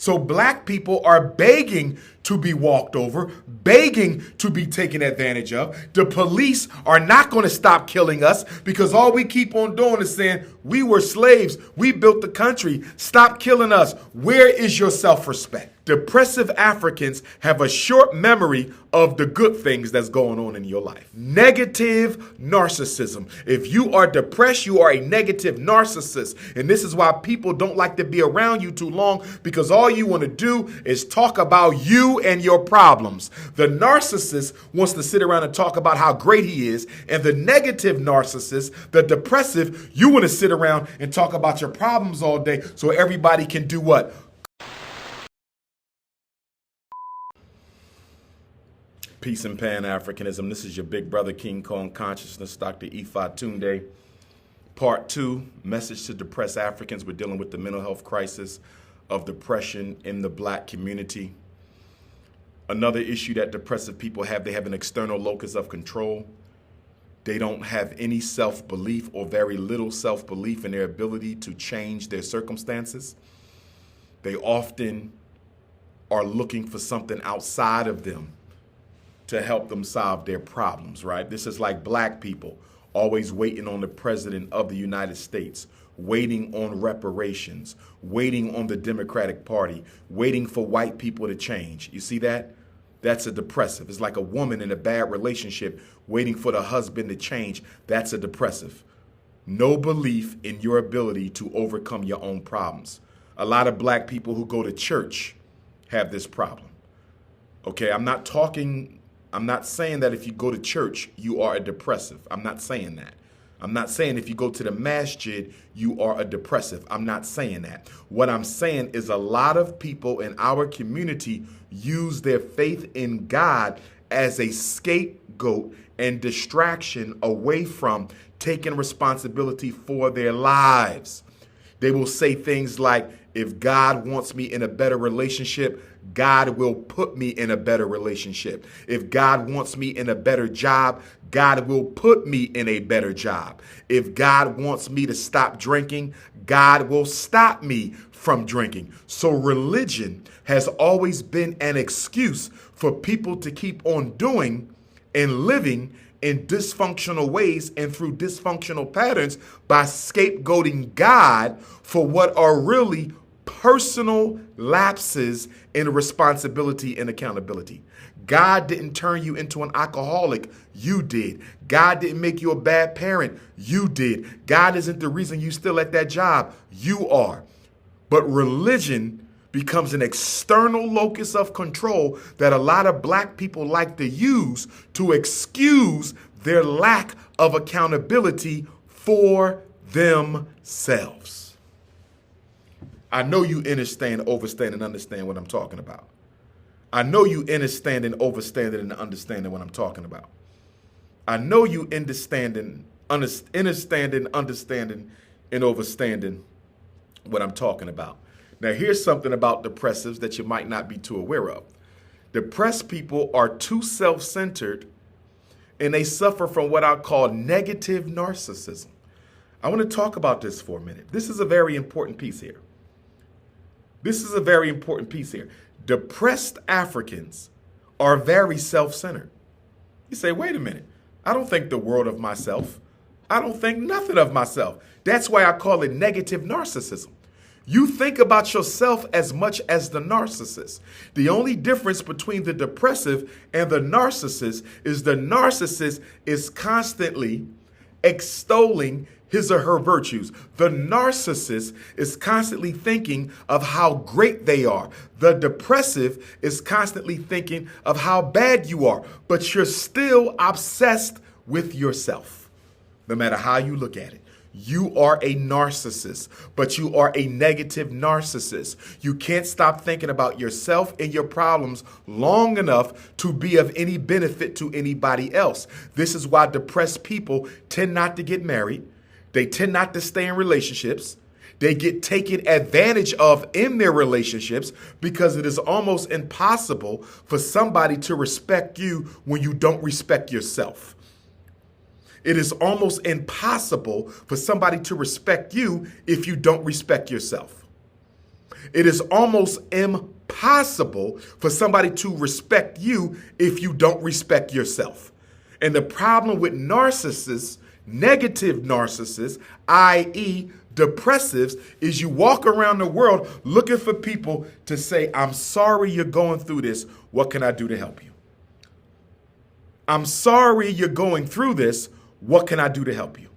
So black people are begging to be walked over, begging to be taken advantage of. The police are not going to stop killing us because all we keep on doing is saying, we were slaves, we built the country, stop killing us. Where is your self-respect? Depressive Africans have a short memory of the good things that's going on in your life. Negative narcissism. If you are depressed, you are a negative narcissist. And this is why people don't like to be around you too long, because all you want to do is talk about you and your problems. The narcissist wants to sit around and talk about how great he is. And the negative narcissist, the depressive, you want to sit around and talk about your problems all day so everybody can do what? Peace and Pan-Africanism. This is your big brother, King Kong Consciousness, Dr. Ifa Tunde. Part 2, message to depressed Africans. We're dealing with the mental health crisis of depression in the black community. Another issue that depressive people have, they have an external locus of control. They don't have any self-belief or very little self-belief in their ability to change their circumstances. They often are looking for something outside of them to help them solve their problems, right? This is like black people always waiting on the president of the United States, waiting on reparations, waiting on the Democratic Party, waiting for white people to change. You see that? That's a depressive. It's like a woman in a bad relationship waiting for the husband to change. That's a depressive. No belief in your ability to overcome your own problems. A lot of black people who go to church have this problem. Okay, I'm not saying that if you go to church, you are a depressive. I'm not saying that. I'm not saying if you go to the masjid, you are a depressive. I'm not saying that. What I'm saying is a lot of people in our community use their faith in God as a scapegoat and distraction away from taking responsibility for their lives. They will say things like, if God wants me in a better relationship, God will put me in a better relationship. If God wants me in a better job, God will put me in a better job. If God wants me to stop drinking, God will stop me from drinking. So religion has always been an excuse for people to keep on doing and living in dysfunctional ways and through dysfunctional patterns by scapegoating God for what are really personal lapses in responsibility and accountability. God didn't turn you into an alcoholic. You did. God didn't make you a bad parent. You did. God isn't the reason you still at that job. You are. But religion becomes an external locus of control that a lot of black people like to use to excuse their lack of accountability for themselves. I know you understand, overstand, and understand what I'm talking about. I know you understand and overstand and understanding what I'm talking about. I know you understanding, understanding and overstanding what I'm talking about. Now, here's something about depressives that you might not be too aware of. Depressed people are too self-centered and they suffer from what I call negative narcissism. I want to talk about this for a minute. This is a very important piece here. Depressed Africans are very self-centered. You say, wait a minute. I don't think the world of myself. I don't think nothing of myself. That's why I call it negative narcissism. You think about yourself as much as the narcissist. The only difference between the depressive and the narcissist is constantly extolling his or her virtues. The narcissist is constantly thinking of how great they are. The depressive is constantly thinking of how bad you are, but you're still obsessed with yourself, no matter how you look at it. You are a narcissist, but you are a negative narcissist. You can't stop thinking about yourself and your problems long enough to be of any benefit to anybody else. This is why depressed people tend not to get married. They tend not to stay in relationships. They get taken advantage of in their relationships because it is almost impossible for somebody to respect you when you don't respect yourself. It is almost impossible for somebody to respect you if you don't respect yourself. It is almost impossible for somebody to respect you if you don't respect yourself. And the problem with narcissists, negative narcissists, i.e., depressives, is you walk around the world looking for people to say, I'm sorry you're going through this. What can I do to help you? I'm sorry you're going through this. What can I do to help you?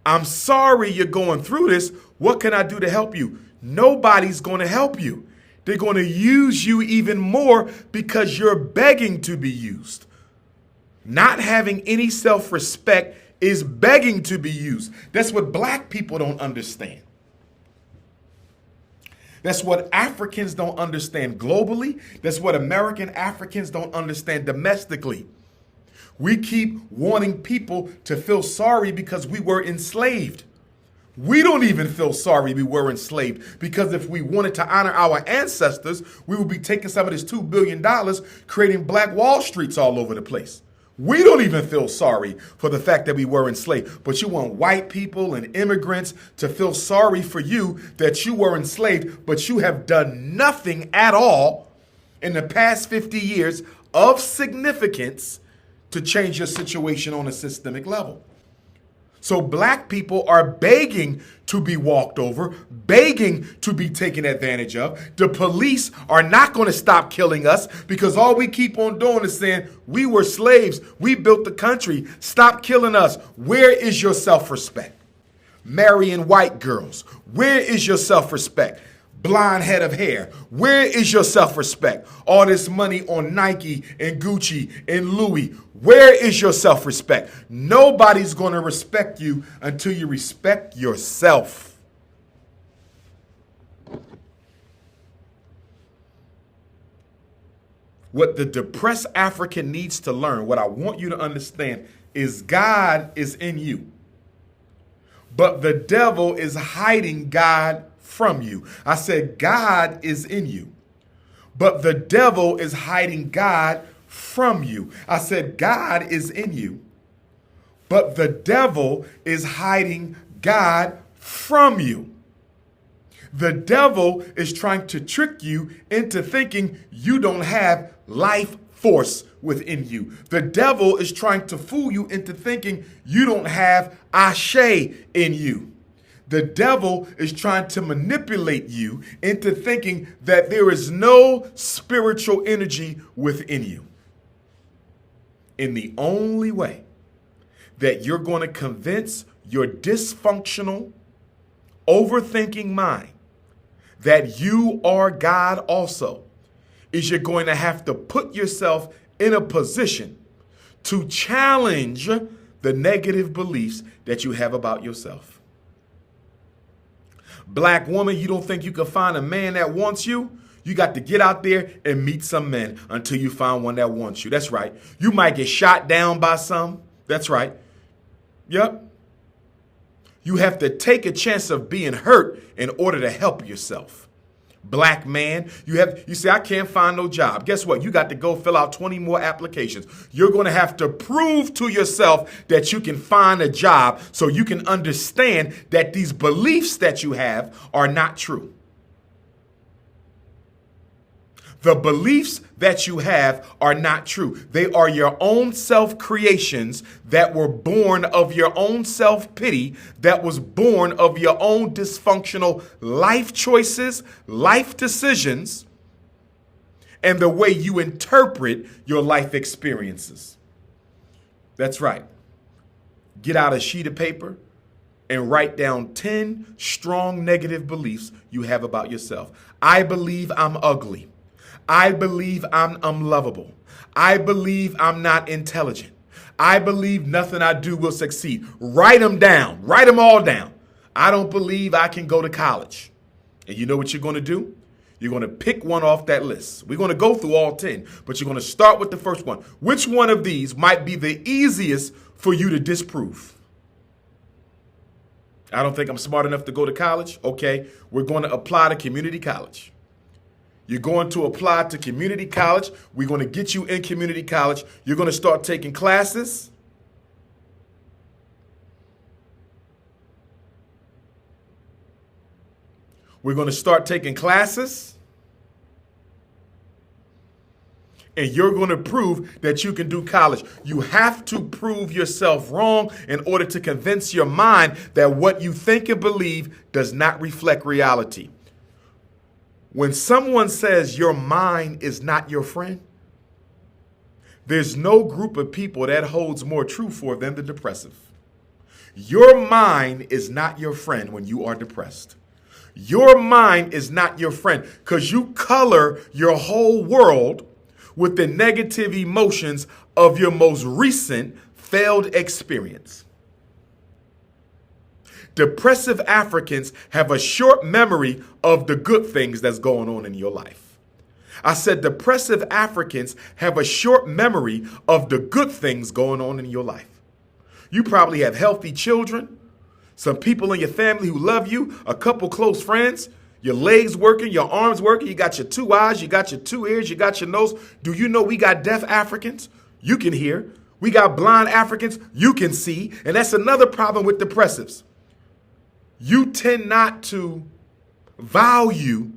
I'm sorry you're going through this. What can I do to help you? Nobody's going to help you. They're going to use you even more because you're begging to be used. Not having any self-respect is begging to be used. That's what black people don't understand. That's what Africans don't understand globally. That's what American Africans don't understand domestically. We keep wanting people to feel sorry because we were enslaved. We don't even feel sorry we were enslaved, because if we wanted to honor our ancestors, we would be taking some of this $2 billion, creating black Wall Streets all over the place. We don't even feel sorry for the fact that we were enslaved. But you want white people and immigrants to feel sorry for you that you were enslaved, but you have done nothing at all in the past 50 years of significance to change your situation on a systemic level. So black people are begging to be walked over, begging to be taken advantage of. The police are not going to stop killing us because all we keep on doing is saying, we were slaves, we built the country, stop killing us. Where is your self-respect? Marrying white girls, where is your self-respect? Blonde head of hair, where is your self-respect? All this money on Nike and Gucci and Louis, where is your self-respect? Nobody's going to respect you until you respect yourself. What the depressed African needs to learn, what I want you to understand, is God is in you. But the devil is hiding God from you. I said God is in you, but the devil is hiding God from you. I said God is in you, but the devil is hiding God from you. The devil is trying to trick you into thinking you don't have life force within you. The devil is trying to fool you into thinking you don't have ashe in you. The devil is trying to manipulate you into thinking that there is no spiritual energy within you. And the only way that you're going to convince your dysfunctional, overthinking mind that you are God also is you're going to have to put yourself in a position to challenge the negative beliefs that you have about yourself. Black woman, you don't think you can find a man that wants you? You got to get out there and meet some men until you find one that wants you. That's right. You might get shot down by some. That's right. Yep. You have to take a chance of being hurt in order to help yourself. Black man, you say, I can't find no job. Guess what? You got to go fill out 20 more applications. You're going to have to prove to yourself that you can find a job so you can understand that these beliefs that you have are not true. The beliefs that you have are not true. They are your own self-creations that were born of your own self-pity, that was born of your own dysfunctional life choices, life decisions, and the way you interpret your life experiences. That's right. Get out a sheet of paper and write down 10 strong negative beliefs you have about yourself. I believe I'm ugly. I believe I'm unlovable. I believe I'm not intelligent. I believe nothing I do will succeed. Write them down. Write them all down. I don't believe I can go to college. And you know what you're going to do? You're going to pick one off that list. We're going to go through all 10, but you're going to start with the first one. Which one of these might be the easiest for you to disprove? I don't think I'm smart enough to go to college. Okay, we're going to apply to community college. You're going to apply to community college. We're going to get you in community college. You're going to start taking classes. We're going to start taking classes. And you're going to prove that you can do college. You have to prove yourself wrong in order to convince your mind that what you think and believe does not reflect reality. When someone says your mind is not your friend, there's no group of people that holds more true for than the depressive. Your mind is not your friend when you are depressed. Your mind is not your friend because you color your whole world with the negative emotions of your most recent failed experience. Depressive Africans have a short memory of the good things that's going on in your life. I said depressive Africans have a short memory of the good things going on in your life. You probably have healthy children, some people in your family who love you, a couple close friends, your legs working, your arms working, you got your 2 eyes, you got your 2 ears, you got your nose. Do you know we got deaf Africans? You can hear. We got blind Africans. You can see. And that's another problem with depressives. You tend not to value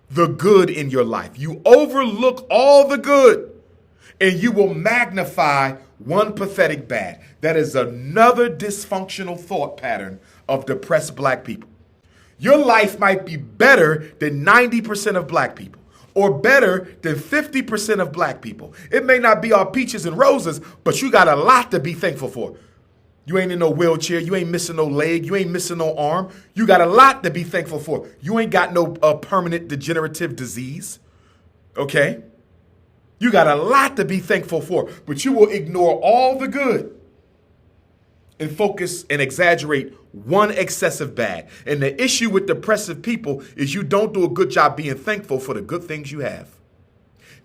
the good in your life. You overlook all the good and you will magnify one pathetic bad. That is another dysfunctional thought pattern of depressed black people. Your life might be better than 90% of black people or better than 50% of black people. It may not be all peaches and roses, but you got a lot to be thankful for. You ain't in no wheelchair. You ain't missing no leg. You ain't missing no arm. You got a lot to be thankful for. You ain't got no permanent degenerative disease. Okay? You got a lot to be thankful for, but you will ignore all the good and focus and exaggerate one excessive bad. And the issue with depressive people is you don't do a good job being thankful for the good things you have.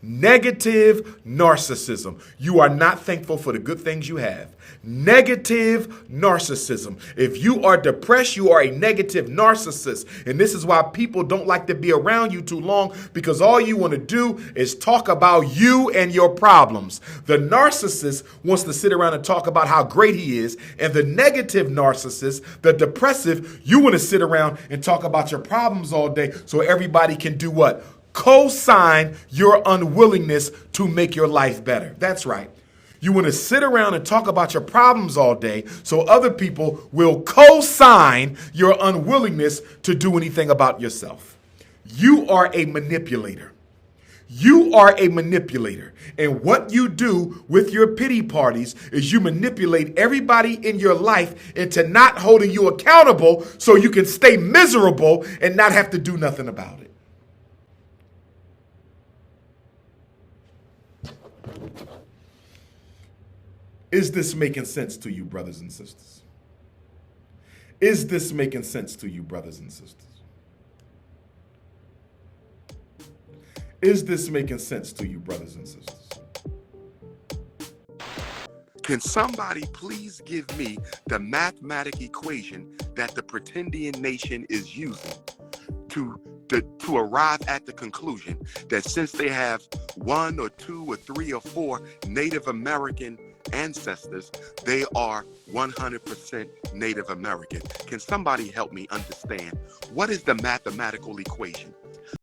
Negative narcissism. You are not thankful for the good things you have. Negative narcissism. If you are depressed, you are a negative narcissist. And this is why people don't like to be around you too long, because all you want to do is talk about you and your problems. The narcissist wants to sit around and talk about how great he is. And the negative narcissist, the depressive, you want to sit around and talk about your problems all day so everybody can do what? Co-sign your unwillingness to make your life better. That's right. You want to sit around and talk about your problems all day so other people will co-sign your unwillingness to do anything about yourself. You are a manipulator. You are a manipulator. And what you do with your pity parties is you manipulate everybody in your life into not holding you accountable so you can stay miserable and not have to do nothing about it. Is this making sense to you, brothers and sisters? Is this making sense to you, brothers and sisters? Is this making sense to you, brothers and sisters? Can somebody please give me the mathematical equation that the pretendian nation is using to arrive at the conclusion that since they have 1 or 2 or 3 or 4 Native American ancestors, they are 100% Native American? Can somebody help me understand what is the mathematical equation?